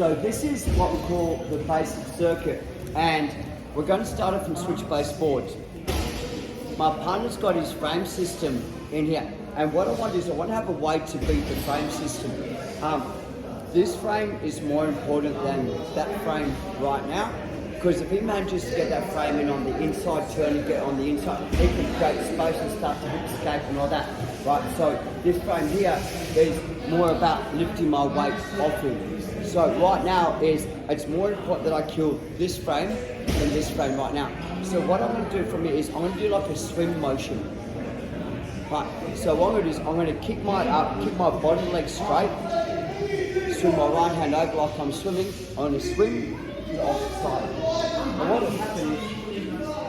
So this is what we call the basic circuit, and we're going to start it from switch-based boards. My partner's got his frame system in here, and what I want is I want to have a way to beat the frame system. This frame is more important than that frame right now, because if he manages to get that frame in on the inside turn and get on the inside, he can create space and start to hip escape and all that, right? So this frame here is more about lifting my weight off him. So right now it's more important that I kill this frame than this frame right now. So what I'm going to do from here is I'm going to do like a swing motion. Right. So what I'm going to do is I'm going to kick my bottom leg straight, swing my right hand over like I'm swimming. I'm going to swing to the opposite side. And what will happen is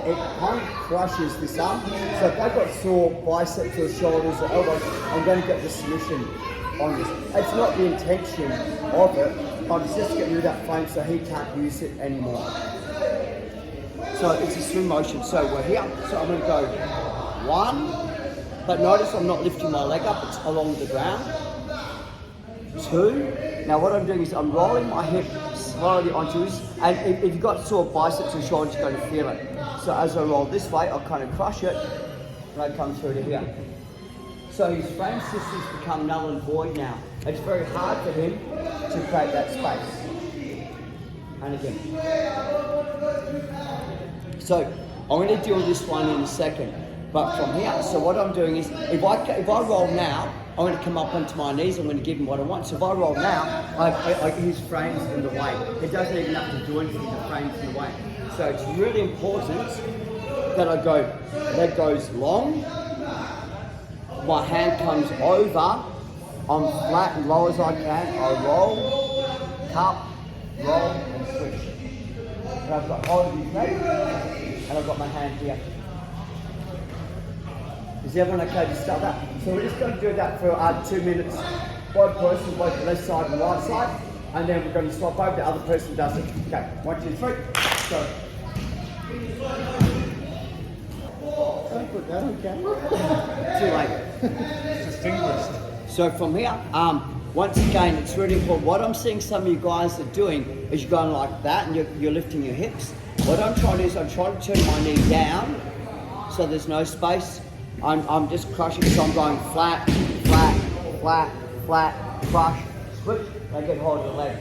it kind of crushes this arm. So if I've got sore biceps or shoulders or elbows, I'm going to get the submission on this. It's not the intention of it. I'm just getting rid of that frame so he can't use it anymore. So it's a swing motion. So we're here. So I'm going to go 1, but notice I'm not lifting my leg up. It's along the ground. 2. Now what I'm doing is I'm rolling my hip slowly onto this, and if you've got sore biceps and shoulders, you're going to feel it. So as I roll this way, I'll kind of crush it, and I come through to here. So his frame systems become null and void now. It's very hard for him to create that space. And again. So I'm going to deal with this one in a second. But from here, so what I'm doing is, if I roll now, I'm going to come up onto my knees, I'm going to give him what I want. So if I roll now, his frame's in the way. It doesn't even have to do anything, the frame's in the way. So it's really important that I go, leg goes long, my hand comes over, I'm flat and low as I can, I roll, cup, roll and switch. And I've got hold of his leg, and I've got my hand here. Is everyone okay to start that? So we're just going to do that for 2 minutes. Both person, both the left side and the right side. And then we're going to swap over, the other person does it. Okay, 1, 2, 3, go. Don't put that on camera. Too late. Distinguished. So from here, once again, it's really important. What I'm seeing some of you guys are doing is you're going like that and you're lifting your hips. What I'm trying to do is I'm trying to turn my knee down so there's no space. I'm just crushing, so I'm going flat, flat, flat, flat, crush, switch, and get hold of the leg.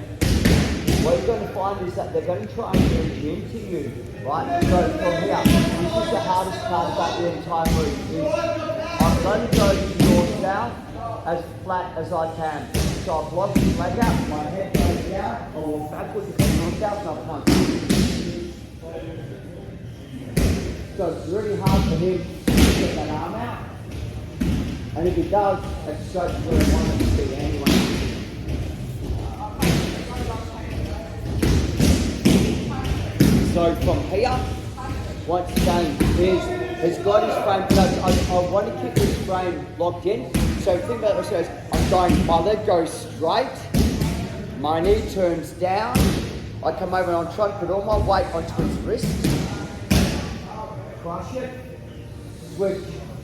What you're going to find is that they're going to try and reach into you, right? So from here, this is the hardest part about the entire move. Is I'm going to go north down as flat as I can. So I block the leg out, my head goes down, I walk backwards, north south, and I punch. So it's really hard for him get that arm out, and if he does, it's straight to where I want it to be anyway. So from here, once again, he's got his frame. I want to keep his frame locked in. So think about this: my leg goes straight, my knee turns down, I come over and I'm trying to put all my weight onto his wrist, crush it. Switch,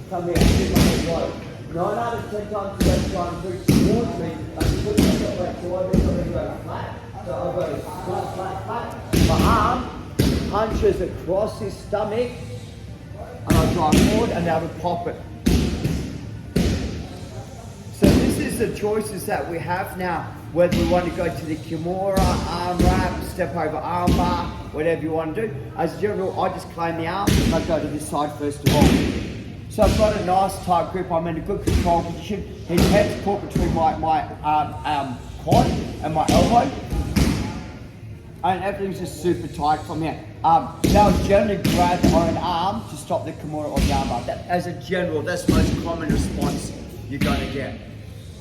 come here, keep my head low. 9 out of 10 times you don't try and switch towards me, and switch my back, so I just go flat. So I go flat, flat, flat. My arm punches across his stomach, and I drive forward, and now we pop it. So this is the choices that we have now, whether we want to go to the Kimura, arm wrap, step over arm bar, whatever you want to do. As general, I just claim the arm and I go to this side first of all. So I've got a nice tight grip, I'm in a good control position. His head's caught between my quad and my elbow. And everything's just super tight from here. Now generally grab on an arm to stop the Kimura or the arm bar. That, as a general, that's the most common response you're going to get.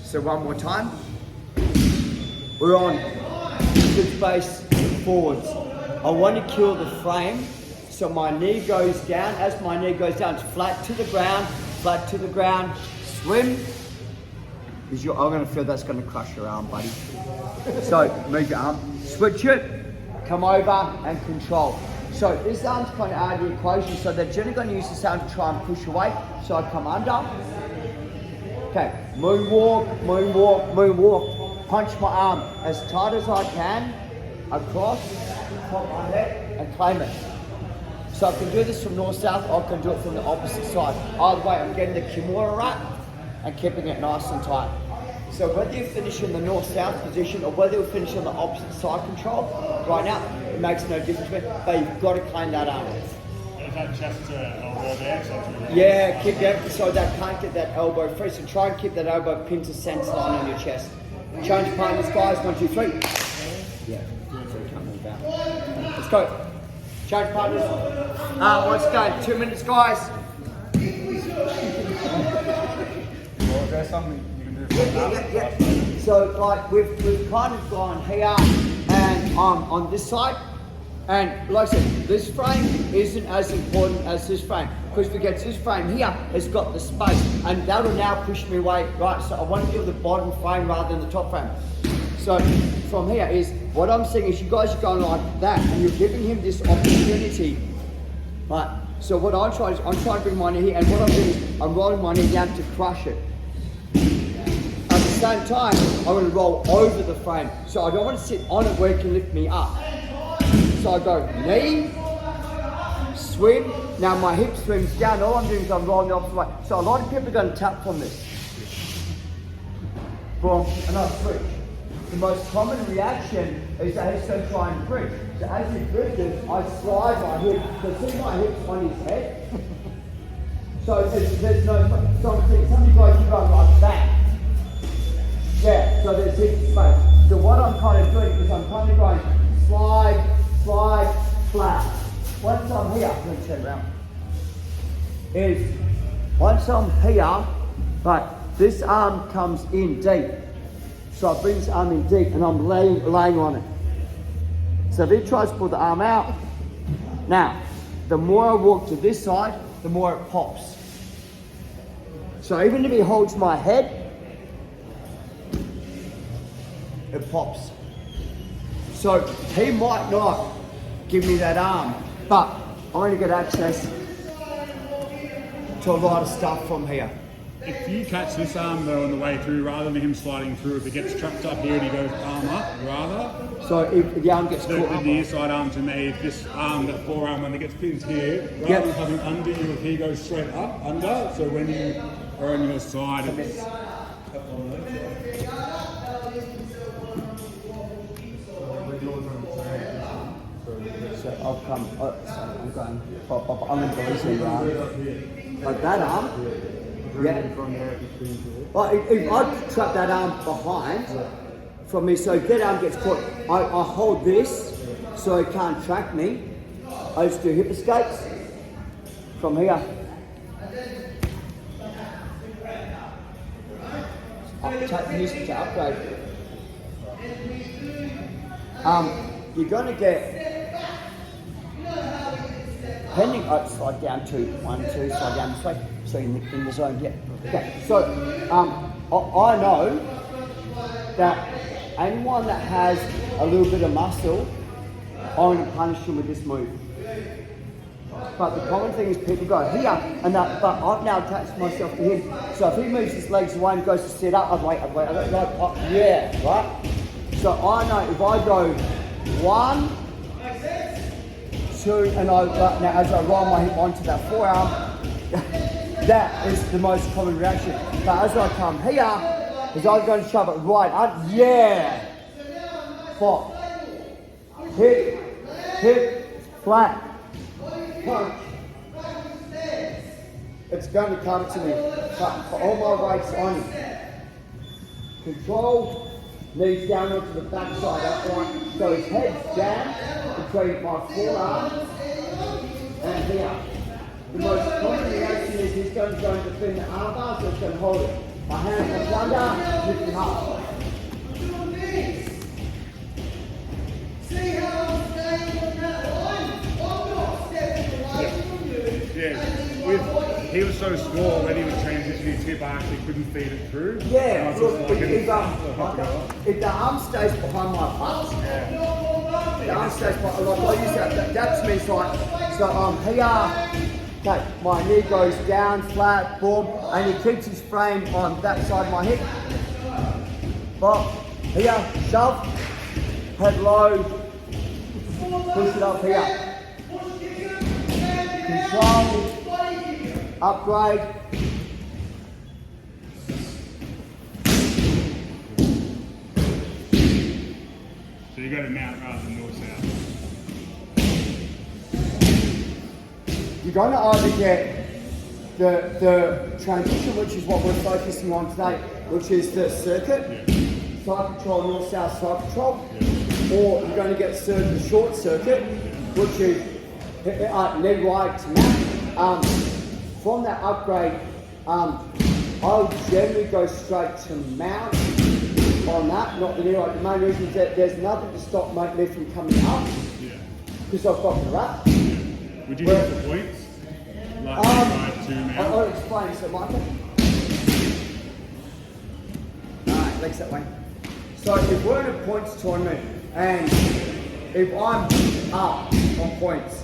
So one more time. We're on switch base forwards. I want to kill the frame, so my knee goes down. As my knee goes down, it's flat to the ground, swim. I'm going to feel that's going to crush your arm, buddy. So move your arm, switch it, come over and control. So this arm's kind of out of the equation, so they're generally going to use this arm to try and push away. So I come under. Okay, moonwalk, moonwalk, moonwalk. punch my arm as tight as I can across, top my head, and claim it. So I can do this from north-south, or I can do it from the opposite side. Either way, I'm getting the Kimura wrap and keeping it nice and tight. So whether you finish in the north-south position or whether you finish on the opposite side control, right now, it makes no difference to me, but you've got to claim that arm. Is that chest to elbow there? So it's really Yeah, keep that, so they can't get that elbow free. So try and keep that elbow pinned to centre line on your chest. Change partners, guys. 1, 2, 3. Yeah, so you can't move out. Let's go. Change partners. Let's go. 2 minutes, guys. Well, is there something you can do from that? Yeah. So like we've kind of gone here and on this side, and like I said, this frame isn't as important as this frame, because if it gets this frame here, it's got the space, and that'll now push me away, right? So I want to give the bottom frame rather than the top frame. So from here is, what I'm saying is you guys are going like that, and you're giving him this opportunity, right? So what I'm trying to bring my knee here, and what I'm doing is I'm rolling my knee down to crush it. At the same time, I'm going to roll over the frame. So I don't want to sit on it where it can lift me up. So I go knee, swim. Now my hip swims down. All I'm doing is I'm rolling the opposite way. So a lot of people are going to tap from this. Boom, and I switch. The most common reaction is that he's going to try and bridge. So as he bridges, I slide my hip. So see my hips on his head? So there's no, some of you guys can go like that. Yeah, so there's hip space. So what I'm kind of doing is I'm kind of going slide, slide, flat. Once I'm here, I'm going to turn around. Is once I'm here, but this arm comes in deep. So I bring this arm in deep and I'm laying on it. So if he tries to pull the arm out, now, the more I walk to this side, the more it pops. So even if he holds my head, it pops. So he might not give me that arm, but I'm going to get access to a lot of stuff from here. If you catch this arm though on the way through, rather than him sliding through, if it gets trapped up here and he goes arm up, rather. So if the arm gets caught up, The inside arm to me, this arm, that forearm, when it gets pinned here, rather Yep. than coming under you, if he goes straight up, under, so when you are on your side, it's... so I'll come, I'm going, I'm going to go easy arm. Like that arm, yeah. Well, if I trap that arm behind from me, so if that arm gets caught, I hold this so it can't track me. I just do hip escapes from here. Use it to upgrade. You're going to get, depending, slide down 2, 1, 2, slide down this way, so in the zone, yeah. Okay, so I know that anyone that has a little bit of muscle, I'm going to punish them with this move. But the common thing is people go here, and that, but I've now attached myself to him. So if he moves his legs away and goes to sit up, I'd wait, yeah, right? So I know if I go 1, 2, and now as I roll my hip onto that forearm, that is the most common reaction. But as I come here, as I'm going to shove it right up, yeah, pop, hip, flat. Punch. It's going to come to me, but all my weight's on it. Control, knees down onto the back side upright, so his head's down between my forearms and here. The most common reaction is he's going to go and defend the arm bar, so it's going to hold it. My hand comes under, lift him up. See how I'm staying on that line? I'm not stepping away from you. Yeah, he was so small when he was transitioning his hip, I actually couldn't feed it through. Yeah, And I was look, just like, if the arm stays behind my butt, the arm stays behind, like I use that to me it's like, so I'm here, okay, my knee goes down, flat, boom, and he keeps his frame on that side of my hip. But Here, shove, head low, push it up here. Control, upgrade. So you got to mount rather than north-south. You're going to either get the transition, which is what we're focusing on today, which is the circuit, side control, north-south side control, or you're going to get the short circuit, which is lead right to mount. From that upgrade, I'll generally go straight to mount on that, not the knee right. The main reason is that there's nothing to stop me from coming up, because I've got the wrap. Would you go for points? Like right to mount? I'll explain. So, Michael. Alright, legs that way. So, if we're in a points tournament, and if I'm up on points,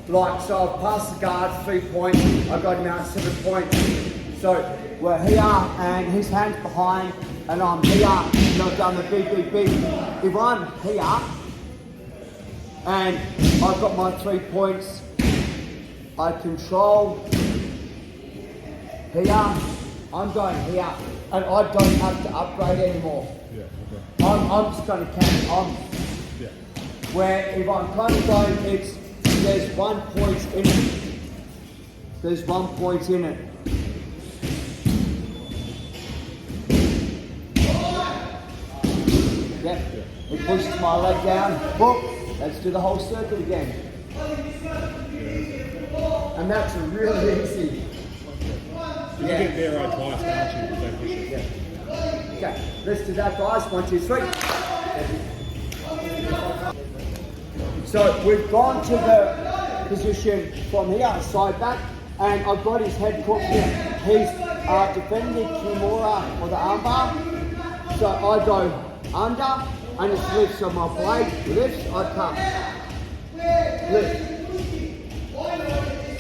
like, so I've passed the guard 3 points, I've got him out 7 points. So, we're here, and his hand's behind, and I'm here, and I've done the BBB. If I'm here, and I've got my 3 points, I control here, I'm going here, and I don't have to upgrade anymore. I'm just going to count. Where if I'm kind of going, there's 1 point in it. There's 1 point in it. It pushes my leg down. Boom. Let's do the whole circuit again. And that's really easy. You get there right twice, can't you? If they push it. Okay, let's do that, guys. 1, 2, 3. So we've gone to the position from here, side back, and I've got his head caught here. He's defending the Kimura or the armbar. So I go under, and it lifts on my blade. Lifts, I come. Lift.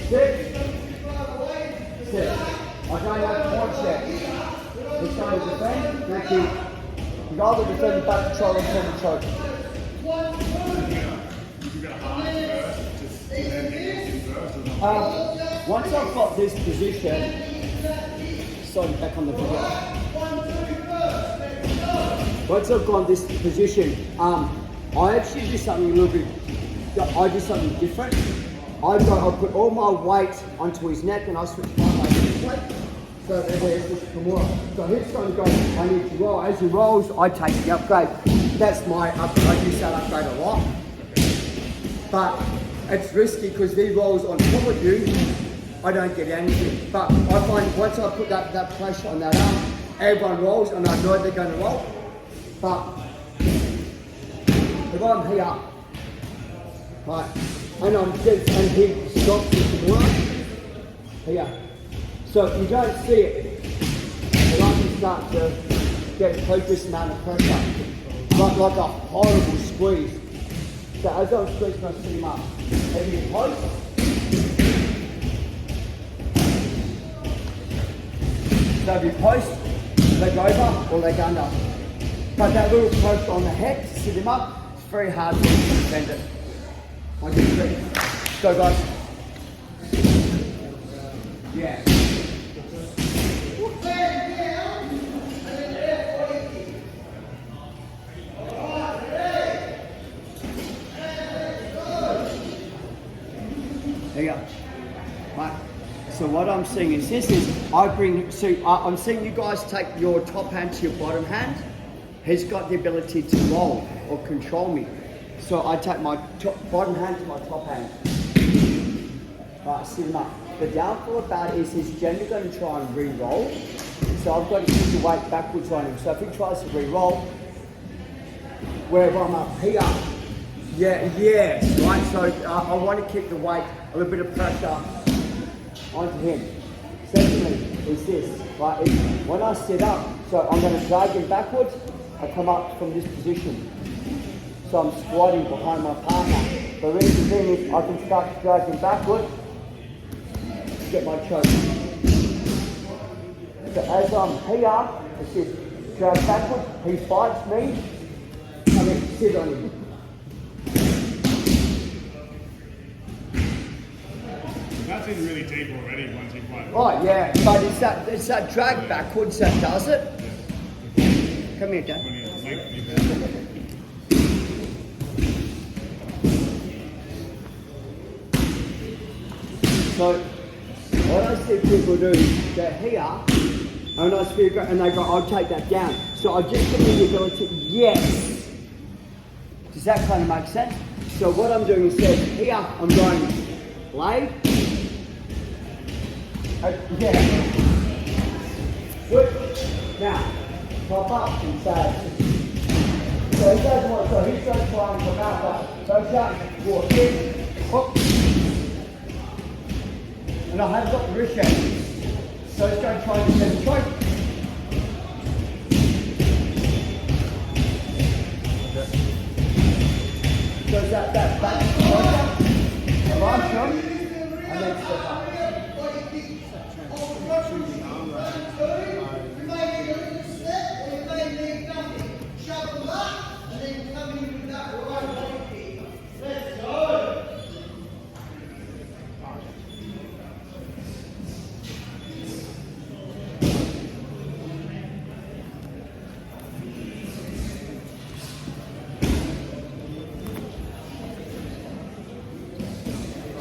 6. 6. I don't have points yet. He's going to defend. Thank you. You either defend the back control or defend the choke. Once I've got this position, sorry, back on the video. Once I've got this position, I actually do something a little bit. I do something different. I put all my weight onto his neck and I switch my weight this way. So there's this Kimura. So he's going to go, I need to roll. As he rolls, I take the upgrade. That's my upgrade. I use that upgrade a lot. But it's risky because if he rolls on top of you, I don't get anything. But I find once I put that pressure on that arm, everyone rolls and I know they're going to roll. But if I'm here, right, and I'm dead and he stops the Kimura, here. So you don't see it, but I can start to get a focused amount of pressure, like a horrible squeeze. So as I'm squeezing, I sit him up. Heavy in post. So if you post, leg over or leg under. But that little post on the head to sit him up, it's very hard to defend it. 1, 2, 3. Go guys. Yeah. There you go. Right. So what I'm seeing is this is I'm seeing you guys take your top hand to your bottom hand. He's got the ability to roll or control me. So I take my bottom hand to my top hand. Right, sit him up. The downfall about it is he's generally going to try and re-roll. So I've got to keep the weight backwards on him. So if he tries to re-roll, wherever I'm up here, yes, right. So I want to keep the weight, a little bit of pressure onto him. Secondly, is this, right? When I sit up, so I'm going to drag him backwards. I come up from this position. So I'm squatting behind my partner. The reason being is I can start to drag him backwards to get my choke. So as I'm here, it's this drag backwards. He fights me. I mean, sit on him. That's in really deep already once you fight. Oh yeah, but it's that drag backwards that does it. Come here, Dad. When you make me So what I see people do, they're here, and I speak, and they go, I'll take that down. So I just give them the ability, yes. Does that kind of make sense? So what I'm doing instead, here, I'm going blade. Yeah. Switch. Now, pop up and say. So he does what, so he's just trying to come out, goes up, walk in, hook. And I have got the wrist yet. So let's go try to get the choke. So is that back closer, right shot, and then step up. You may need a little step, or you may need nothing. Shove them up, and then come in with that right leg kick. Let's go.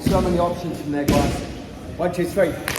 So many options from there, guys. 1, 2, 3.